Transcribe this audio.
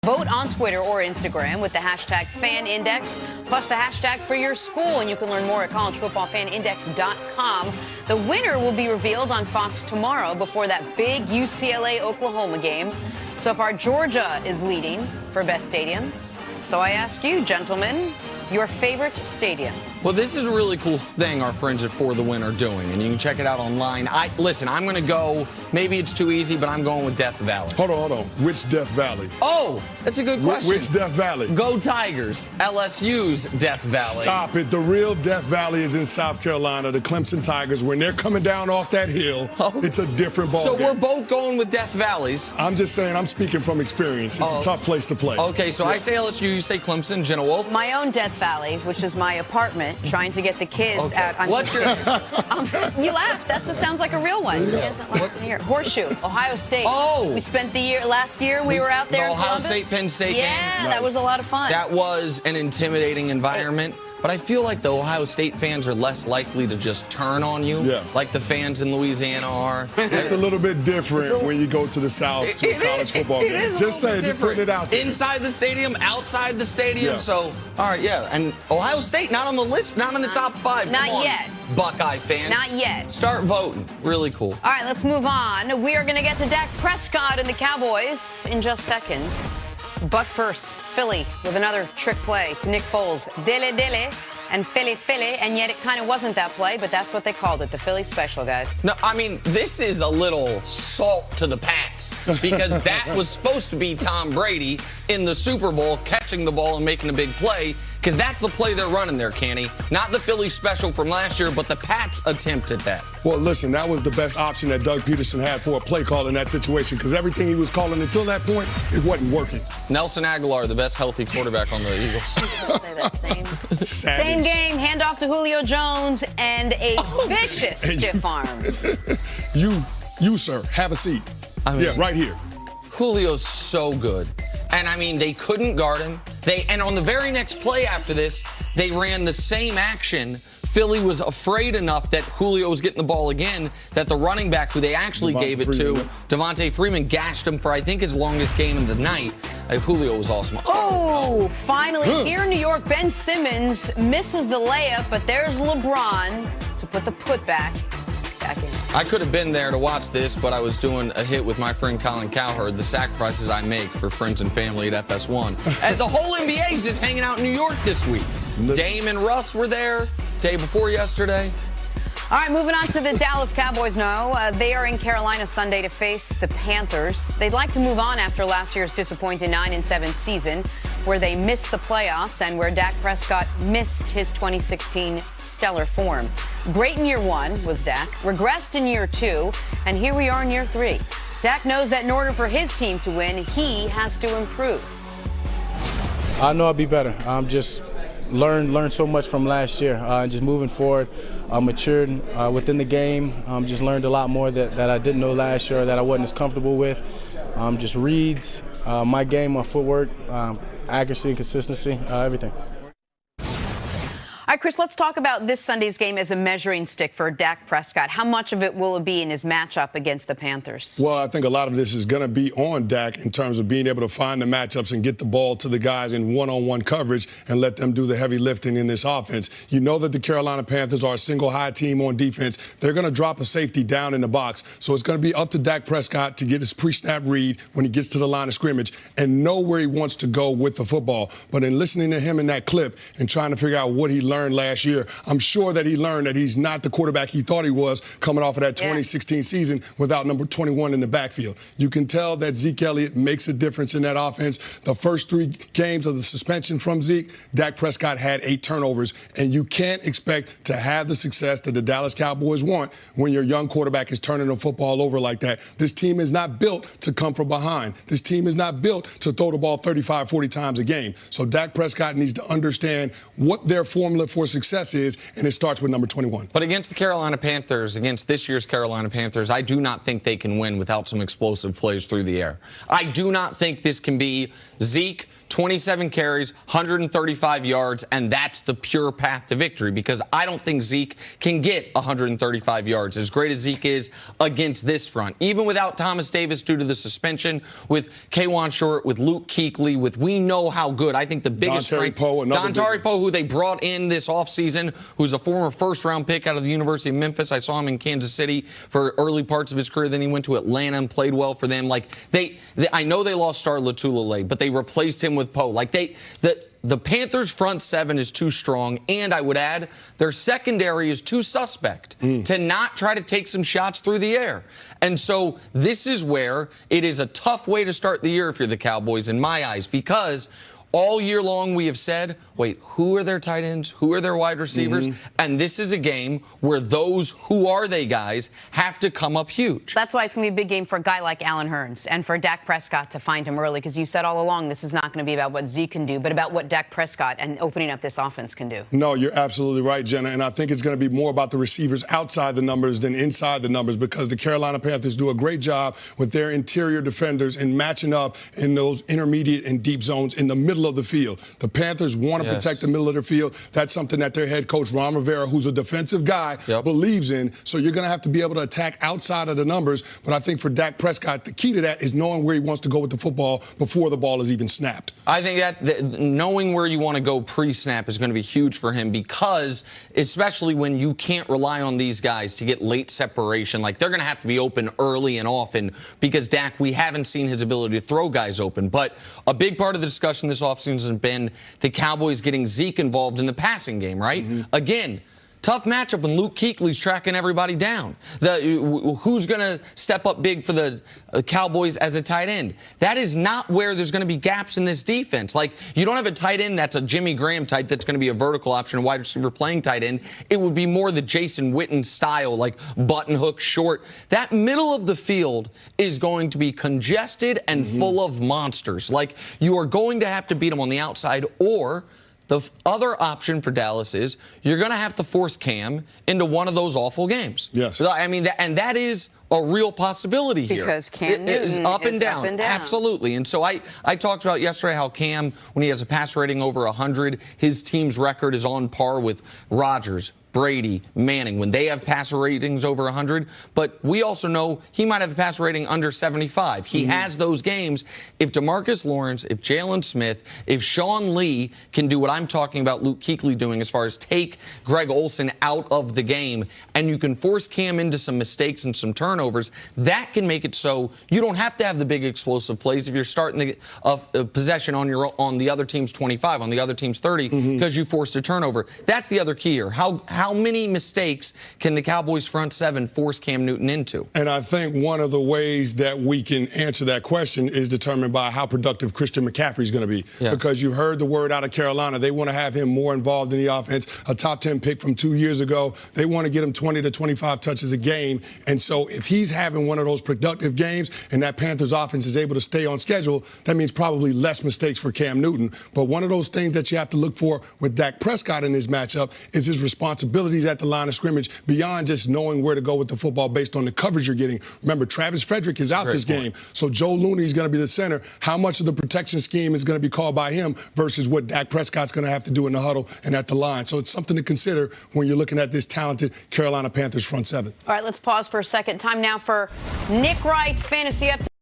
Vote on Twitter or Instagram with the hashtag FanIndex, plus the hashtag for your school. And you can learn more at collegefootballfanindex.com. The winner will be revealed on Fox tomorrow before that big UCLA-Oklahoma game. So far, Georgia is leading for best stadium. So I ask you, gentlemen, your favorite stadium. Well, this is a really cool thing our friends at For the Win are doing, and you can check it out online. Listen, I'm going to go, maybe it's too easy, but I'm going with Death Valley. Hold on. Which Death Valley? Oh, that's a good question. Which Death Valley? Go Tigers. LSU's Death Valley. Stop it. The real Death Valley is in South Carolina, the Clemson Tigers. When they're coming down off that hill, it's a different ball So game. we're both going with Death Valleys. I'm just saying, I'm speaking from experience. It's a tough place to play. Okay, so I say LSU, you say Clemson. Jenna Wolf? My own Death Valley, which is my apartment, trying to get the kids out. What's yours? You laugh. That sounds like a real one. He doesn't like to hear. Horseshoe, Ohio State. Oh. We spent last year we were out there in Ohio Columbus. State, Penn State game. Yeah, that was a lot of fun. That was an intimidating environment. But I feel like the Ohio State fans are less likely to just turn on you, like the fans in Louisiana are. It's a little bit different when you go to the South to a college football game. Just saying, just putting it out there. Inside the stadium, outside the stadium. So, all right, And Ohio State not on the list, not in the top 5. Not yet. Buckeye fans. Not yet. Start voting. Really cool. All right, let's move on. We are going to get to Dak Prescott and the Cowboys in just seconds. But first, Philly with another trick play to Nick Foles. Dele and Philly, and yet it kind of wasn't that play, but that's what they called it, the Philly special, guys. No, I mean, this is a little salt to the Pats because that was supposed to be Tom Brady in the Super Bowl catching the ball and making a big play because that's the play they're running there, Kenny. Not the Philly special from last year, but the Pats attempt at that. Well, listen, that was the best option that Doug Peterson had for a play call in that situation because everything he was calling until that point, it wasn't working. Nelson Aguilar, the best healthy quarterback on the Eagles. Say that same game, handoff to Julio Jones and a vicious stiff arm. You, sir, have a seat. Right here. Julio's so good. And, I mean, they couldn't guard him. And on the very next play after this, they ran the same action. Philly was afraid enough that Julio was getting the ball again that the running back who they actually gave it to, Devontae Freeman, gashed him for, I think, his longest game of the night. Julio was awesome. Finally, here in New York, Ben Simmons misses the layup, but there's LeBron to put the putback back in. I could have been there to watch this, but I was doing a hit with my friend Colin Cowherd, the sacrifices I make for friends and family at FS1. And the whole NBA is just hanging out in New York this week. Dame and Russ were there day before yesterday. All right, moving on to the Dallas Cowboys now. They are in Carolina Sunday to face the Panthers. They'd like to move on after last year's disappointing 9-7 season, where they missed the playoffs and where Dak Prescott missed his 2016 stellar form. Great in year 1 was Dak, regressed in year 2, and here we are in year 3. Dak knows that in order for his team to win, he has to improve. I know I'll be better. Just learned so much from last year. Just moving forward, matured within the game. Just learned a lot more that I didn't know last year or that I wasn't as comfortable with. Just reads, my game, my footwork, accuracy, consistency, everything. All right, Chris, let's talk about this Sunday's game as a measuring stick for Dak Prescott. How much of it will it be in his matchup against the Panthers? Well, I think a lot of this is going to be on Dak in terms of being able to find the matchups and get the ball to the guys in one-on-one coverage and let them do the heavy lifting in this offense. You know that the Carolina Panthers are a single high team on defense. They're going to drop a safety down in the box. So it's going to be up to Dak Prescott to get his pre-snap read when he gets to the line of scrimmage and know where he wants to go with the football. But in listening to him in that clip and trying to figure out what he learned last year, I'm sure that he learned that he's not the quarterback he thought he was coming off of that 2016 season without number 21 in the backfield. You can tell that Zeke Elliott makes a difference in that offense. The first 3 games of the suspension from Zeke, Dak Prescott had 8 turnovers, and you can't expect to have the success that the Dallas Cowboys want when your young quarterback is turning the football over like that. This team is not built to come from behind. This team is not built to throw the ball 35, 40 times a game. So Dak Prescott needs to understand what their formula for success is, and it starts with number 21. But against the Carolina Panthers, against this year's Carolina Panthers, I do not think they can win without some explosive plays through the air. I do not think this can be Zeke 27 carries, 135 yards, and that's the pure path to victory because I don't think Zeke can get 135 yards, as great as Zeke is against this front. Even without Thomas Davis due to the suspension, with K'Wan Short, with Luke Kuechly, with we know how good. I think the biggest Dontari Poe, Dontari Poe, who they brought in this offseason, who's a former first-round pick out of the University of Memphis. I saw him in Kansas City for early parts of his career. Then he went to Atlanta and played well for them. Like I know they lost Star Lotulelei, but they replaced him with Poe. Like the Panthers' front seven is too strong, and I would add their secondary is too suspect to not try to take some shots through the air. And so this is where it is a tough way to start the year if you're the Cowboys, in my eyes, because all year long we have said, wait, who are their tight ends? Who are their wide receivers? And this is a game where those who are they guys have to come up huge. That's why it's going to be a big game for a guy like Allen Hurns and for Dak Prescott to find him early, because you said all along this is not going to be about what Zeke can do, but about what Dak Prescott and opening up this offense can do. No, you're absolutely right, Jenna. And I think it's going to be more about the receivers outside the numbers than inside the numbers, because the Carolina Panthers do a great job with their interior defenders and matching up in those intermediate and deep zones in the middle of the field. The Panthers want to protect the middle of their field. That's something that their head coach, Ron Rivera, who's a defensive guy, believes in. So you're going to have to be able to attack outside of the numbers. But I think for Dak Prescott, the key to that is knowing where he wants to go with the football before the ball is even snapped. I think that knowing where you want to go pre-snap is going to be huge for him, because especially when you can't rely on these guys to get late separation, like they're going to have to be open early and often, because Dak, we haven't seen his ability to throw guys open. But a big part of the discussion this offseason has been the Cowboys getting Zeke involved in the passing game, right? Again, tough matchup when Luke Kuechly's tracking everybody down. Who's going to step up big for the Cowboys as a tight end? That is not where there's going to be gaps in this defense. Like, you don't have a tight end that's a Jimmy Graham type that's going to be a vertical option, a wide receiver playing tight end. It would be more the Jason Witten style, like button hook short. That middle of the field is going to be congested and full of monsters. Like, you are going to have to beat them on the outside, or the other option for Dallas is you're going to have to force Cam into one of those awful games. Yes. I mean, and that is a real possibility here. Because Cam Newton is up and down. Absolutely. And so I talked about yesterday how Cam, when he has a pass rating over 100, his team's record is on par with Rodgers, Brady, Manning, when they have passer ratings over 100. But we also know he might have a passer rating under 75. He has those games. If DeMarcus Lawrence, if Jalen Smith, if Sean Lee can do what I'm talking about Luke Kuechly doing as far as take Greg Olsen out of the game, and you can force Cam into some mistakes and some turnovers, that can make it so you don't have to have the big explosive plays if you're starting the possession on the other team's 25, on the other team's 30, because you forced a turnover. That's the other key here. How many mistakes can the Cowboys front seven force Cam Newton into? And I think one of the ways that we can answer that question is determined by how productive Christian McCaffrey is going to be. Yes. Because you heard the word out of Carolina. They want to have him more involved in the offense. A top 10 pick from 2 years ago. They want to get him 20 to 25 touches a game. And so if he's having one of those productive games and that Panthers offense is able to stay on schedule, that means probably less mistakes for Cam Newton. But one of those things that you have to look for with Dak Prescott in this matchup is his responsibilities at the line of scrimmage beyond just knowing where to go with the football based on the coverage you're getting. Remember, Travis Frederick is out this game, so Joe Looney is going to be the center. How much of the protection scheme is going to be called by him versus what Dak Prescott's going to have to do in the huddle and at the line? So it's something to consider when you're looking at this talented Carolina Panthers front seven. All right, let's pause for a second. Time now for Nick Wright's Fantasy Update.